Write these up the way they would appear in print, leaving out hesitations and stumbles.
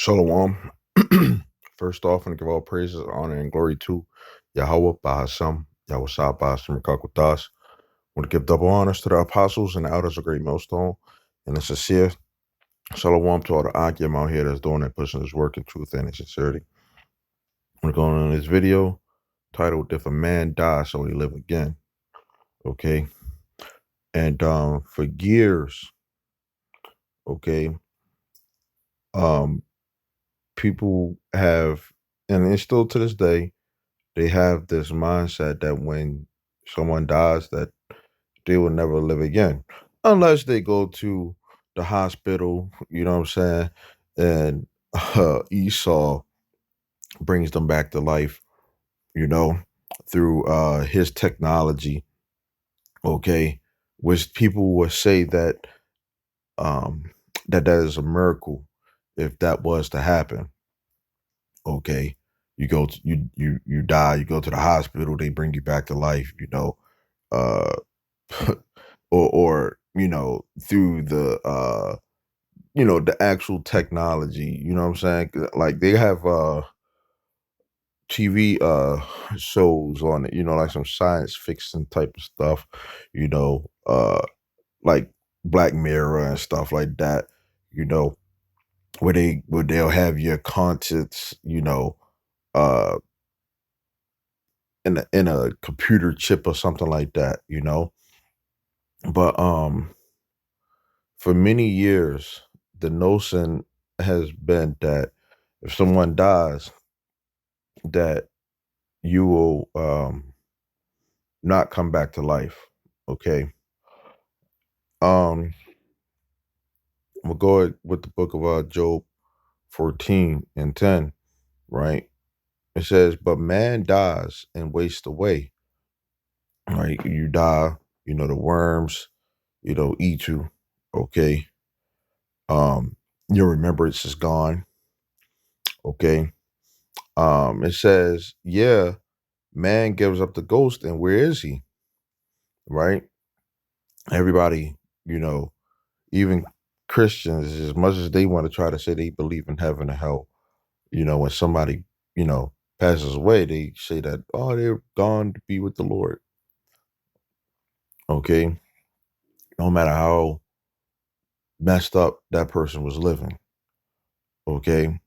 Shalom. First off, and give all praises, honor, and glory to Yahweh, Bahasam, Yahweh Shah, Bahasam, Rakakutas. Want to give double honors to the apostles and the elders of Great Millstone, and the sincere shalom to all the Akim out here that's doing that, pushing this work in truth and in sincerity. We're going on this video titled "If a Man Dies, So He Live Again." Okay, and for years, okay, people have, and it's still to this day, they have this mindset that when someone dies that they will never live again unless they go to the hospital, you know what I'm saying? And Esau brings them back to life, you know, through his technology, okay, which people will say that um that is a miracle if that was to happen. Okay, you go to, you die, you go to the hospital, they bring you back to life, uh or through the actual technology, you know what I'm saying? Like they have TV shows on it, like some science fiction type of stuff, you know, like Black Mirror and stuff like that, you know, where they'll have your conscience, uh in a computer chip or something like that, But for many years, the notion has been that if someone dies, that you will not come back to life. Okay. Um, we'll go with the book of Job 14 and 10, right? It says, but man dies and wastes away. Right? You die, the worms, eat you. Okay. Um, your remembrance is gone. Okay. It says, yeah, man gives up the ghost, and where is he? Right? Everybody, you know, even Christians, as much as they want to try to say they believe in heaven and hell, when somebody, passes away, they say that, oh, they're gone to be with the Lord. Okay. No matter how messed up that person was living. Okay.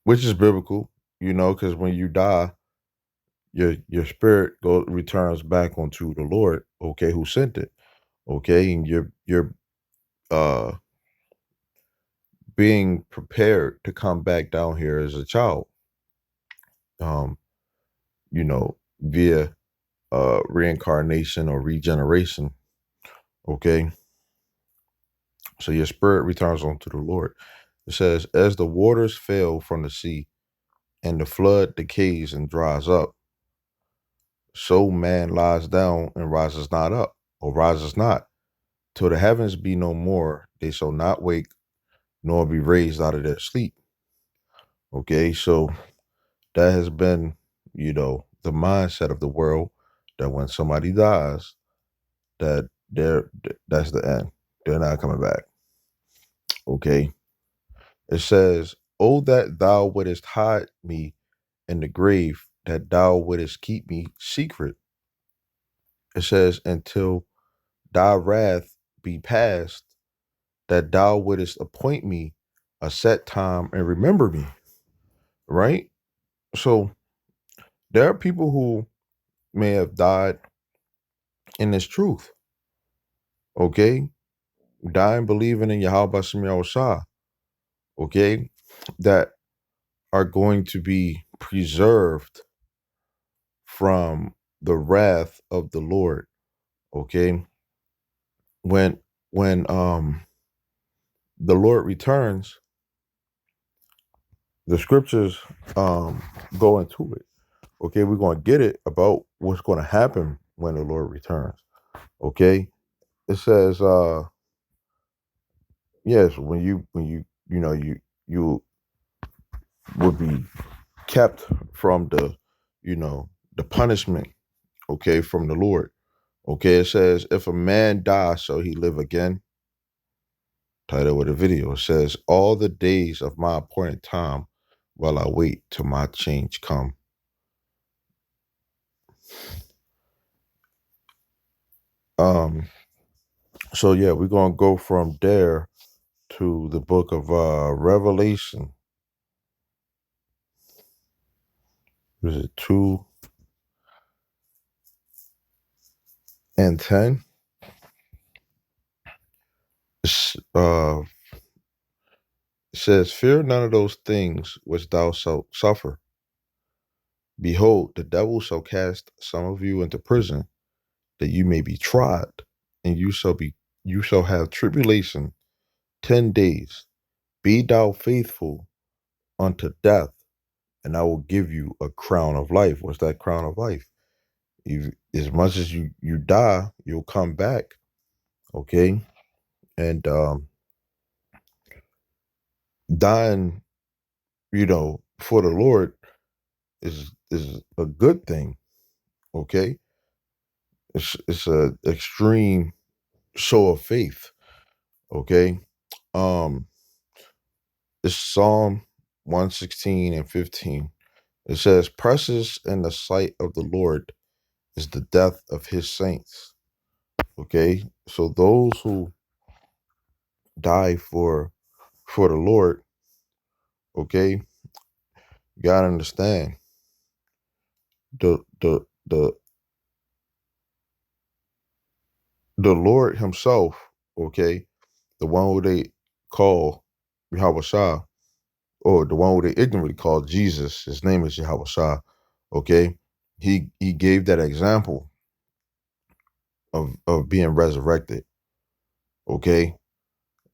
Which is biblical, because when you die, your spirit returns back onto the Lord, okay, who sent it. Okay. And you're uh being prepared to come back down here as a child, um, via reincarnation or regeneration. Okay. So your spirit returns onto the Lord. It says, as the waters fail from the sea and the flood decays and dries up, so man lies down and rises not up, or rises not, till the heavens be no more. They shall not wake nor be raised out of their sleep. Okay. So that has been, the mindset of the world, that when somebody dies, that that's the end. They're not coming back. Okay. It says, oh, that thou wouldest hide me in the grave, that thou wouldest keep me secret. It says, until thy wrath be past, that thou wouldest appoint me a set time and remember me. Right? So there are people who may have died in this truth. Okay. Dying believing in Yahweh Shem Shah. Okay. That are going to be preserved from the wrath of the Lord. Okay. When the Lord returns, the scriptures go into it. Okay, we're going to get it about what's going to happen when the Lord returns. Okay. It says yes, when you will be kept from the punishment, okay, from the Lord. Okay, it says, if a man die, shall he live again? Title of the video. It says, all the days of my appointed time while I wait till my change come. So yeah, we're gonna go from there to the book of Revelation. Is it 2:10? It says, fear none of those things which thou shalt suffer. Behold, the devil shall cast some of you into prison, that you may be tried, and you shall have tribulation 10 days. Be thou faithful unto death, and I will give you a crown of life. What's that crown of life? As much as you die, you'll come back. Okay. And dying, for the Lord is a good thing. Okay. It's a extreme show of faith. Okay. Um, it's Psalm 116:15. It says, precious in the sight of the Lord is the death of his saints. Okay. So those who die for the Lord, okay, you gotta understand the the the the Lord himself, okay, the one who they call Yahweh Shah, or the one who they ignorantly call Jesus, his name is Yahweh Shah, okay? He gave that example of being resurrected, okay?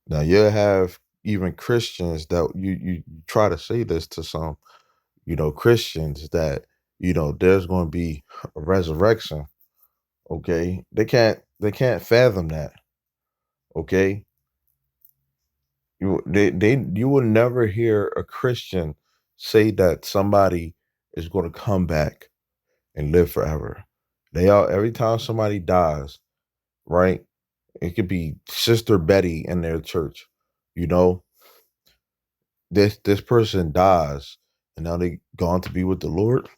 Now you have even Christians that you try to say this to some, Christians that, there's going to be a resurrection, okay? They can't fathom that, okay? You will never hear a Christian say that somebody is going to come back and live forever. They all Every time somebody dies, right? It could be Sister Betty in their church. You know, this person dies and now they gone to be with the Lord.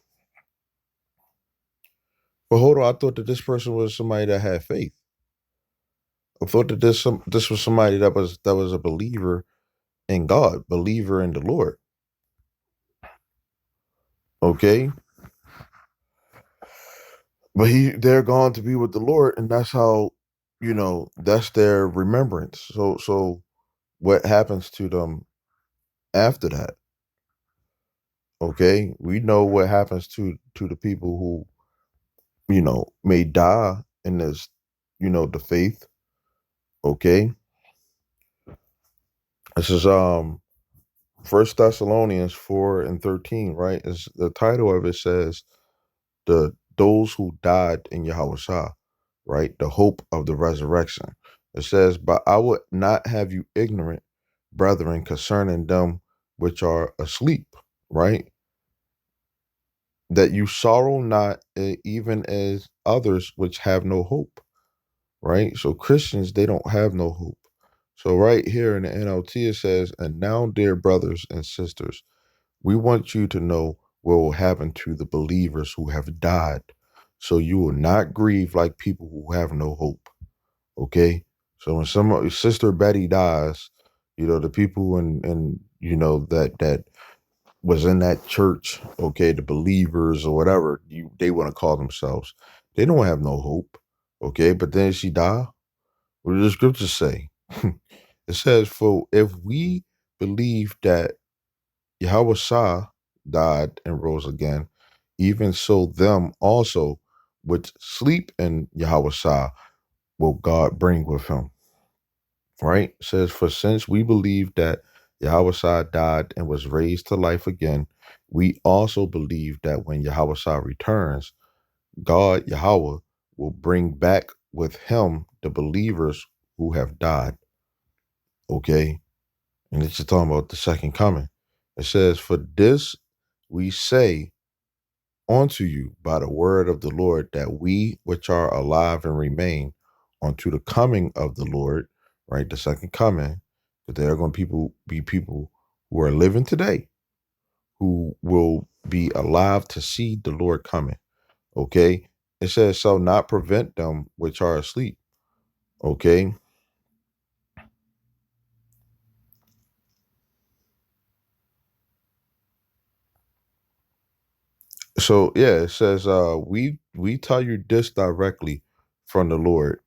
But hold on, I thought that this person was somebody that had faith. I thought that this was somebody that was a believer in God, believer in the Lord. Okay, but they're gone to be with the Lord, and that's how, that's their remembrance. So what happens to them after that? Okay, we know what happens to the people who, may die in this, the faith. Okay, this is First Thessalonians 4:13, right? Is the title of it says, those who died in Yahweh Shah, right? The hope of the resurrection. It says, but I would not have you ignorant, brethren, concerning them which are asleep, right? That you sorrow not, even as others which have no hope, right? So Christians, they don't have no hope. So right here in the NLT, it says, and now, dear brothers and sisters, we want you to know what will happen to the believers who have died. So you will not grieve like people who have no hope. Okay. So when Sister Betty dies, the people and that was in that church, okay, the believers or whatever they want to call themselves, they don't have no hope. Okay. But then she died. What do the scriptures say? It says, for if we believe that Yahweh Shah died and rose again, even so them also which sleep in Yahweh Shah will God bring with him. Right? It says, for since we believe that Yahweh Shah died and was raised to life again, we also believe that when Yahweh Shah returns, God Yahweh will bring back with him the believers who have died. Okay? And it's just talking about the second coming. It says, for this we say unto you by the word of the Lord, that we which are alive and remain unto the coming of the Lord, right? The second coming, But there are going to be people who are living today who will be alive to see the Lord coming. Okay. It says, so not prevent them which are asleep. Okay. So yeah, it says, we tell you this directly from the Lord,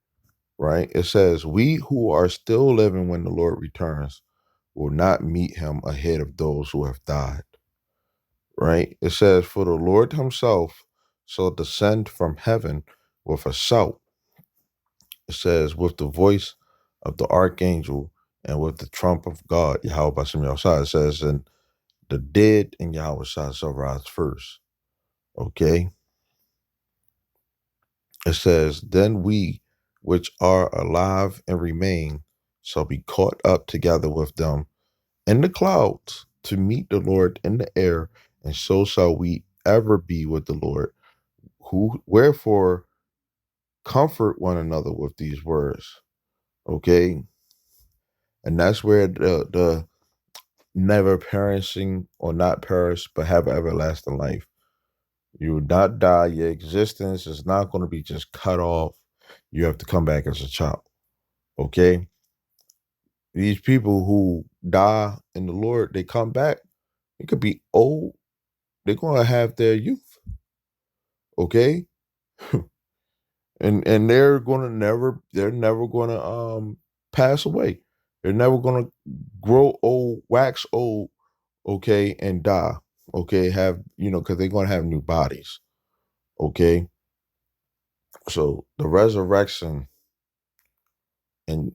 right? It says, we who are still living when the Lord returns will not meet him ahead of those who have died. Right? It says, for the Lord himself shall descend from heaven with a shout. It says, with the voice of the archangel and with the trump of God, Yahweh Bashem Yahshua. It says, and the dead in Yahweh shall rise first. Okay. It says, then we which are alive and remain shall be caught up together with them in the clouds to meet the Lord in the air, and so shall we ever be with the Lord. Who wherefore comfort one another with these words. Okay. And that's where the never perishing or not perish, but have everlasting life. You will not die. Your existence is not going to be just cut off. You have to come back as a child. Okay. These people who die in the Lord, they come back. It could be old. They're going to have their youth. Okay. And they're never going to pass away. They're never going to grow old, wax old, okay, and die. Okay, have because they're going to have new bodies. Okay. So the resurrection and